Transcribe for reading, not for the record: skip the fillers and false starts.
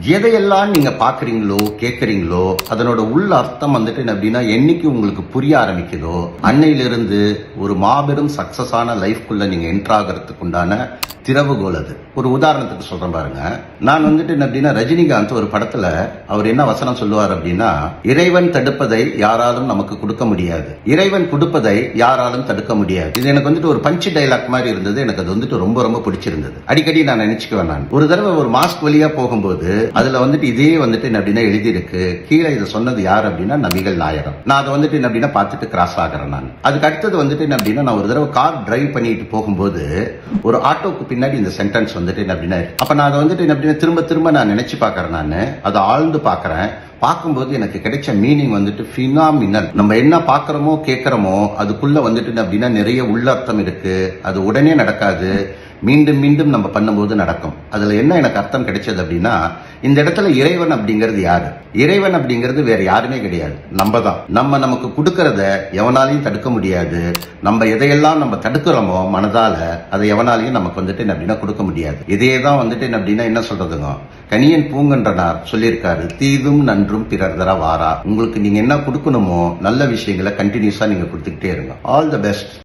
எதையெல்லாம் நீங்க பாக்குறீங்களோ கேட்கறீங்களோ அதனோட உள்ள அர்த்தம் வந்துட்டு என்ன அப்படின்னா என்னைக்கு உங்களுக்கு புரிய ஆரம்பிக்குதோ அன்னையிலிருந்து ஒரு மாபெரும் சக்சஸான லைஃப்குள்ள நீங்க என்ட்ராகிறதுக்கு உண்டான திறவுகோல் அது. ஒரு உதாரணத்துக்கு சொல்றேன் பாருங்க. நான் வந்துட்டு என்ன அப்படின்னா ரஜினிகாந்த் ஒரு படத்துல அவர் என்ன வசனம் சொல்லுவார் அப்படின்னா, இறைவன் தடுப்பதை யாராலும் நமக்கு கொடுக்க முடியாது, இறைவன் கொடுப்பதை யாராலும் தடுக்க முடியாது. இது எனக்கு வந்துட்டு ஒரு பஞ்ச் டைலாக் மாதிரி இருந்தது. எனக்கு அது வந்துட்டு ரொம்ப ரொம்ப பிடிச்சிருந்தது. அடிக்கடி நான் நினைச்சுக்குவேன். நான் ஒரு தடவை ஒரு மாஸ்க் வழியா போகும்போது அதுல வந்துட்டு இதே வந்துட்டு என்ன அப்படின்னா எழுதி இருக்கு. கீழே இதை சொன்னது யார் அப்படின்னா நபிகள் நாயகம். நான் அதை வந்துட்டு என்ன அப்படின்னா பார்த்துட்டு கிராஸ் ஆகிறேன். நான் அதுக்கு அடுத்தது வந்துட்டு என்ன அப்படின்னா நான் ஒரு தடவை கார் டிரைவ் பண்ணிட்டு போகும்போது ஒரு ஆட்டோக்கு பின்னாடி இந்த சென்டென்ஸ் வந்துட்டு என்ன அப்படின்னா அப்ப நான் அதை வந்துட்டு என்ன அப்படின்னா திரும்ப திரும்ப நான் நினைச்சு பாக்குறேன். நான் அதை ஆழ்ந்து பாக்குறேன். பார்க்கும்போது எனக்கு கிடைச்ச மீனிங் வந்துட்டு பினாமினல். நம்ம என்ன பாக்குறோமோ கேட்கிறோமோ அதுக்குள்ள வந்துட்டு அப்படின்னா நிறைய உள்ளர்த்தம் இருக்கு. அது உடனே நடக்காது, மீண்டும் மீண்டும் நம்ம பண்ணும்போது நடக்கும். அதுல என்ன எனக்கு அர்த்தம் கிடைச்சது அப்படின்னா, இந்த இடத்துல இறைவன் அப்படிங்கிறது யாரு? இறைவன் அப்படிங்கிறது வேற யாருமே கிடையாது, நம்ம தான். நம்ம நமக்கு கொடுக்கறத எவனாலையும் தடுக்க முடியாது. நம்ம எதையெல்லாம் நம்ம தடுக்கிறோமோ மனதால அதை எவனாலையும் நமக்கு வந்துட்டு என்ன அப்படின்னா கொடுக்க முடியாது. இதையேதான் வந்துட்டு என்ன அப்படின்னா என்ன சொல்றதுங்க, கனியன் பூங்கன்றனார் சொல்லியிருக்காரு, தீதும் நன்றும் பிறர் தர வாரா. உங்களுக்கு நீங்க என்ன கொடுக்கணுமோ நல்ல விஷயங்களை கண்டினியூஸா நீங்க கொடுத்துக்கிட்டே இருங்க. All the best.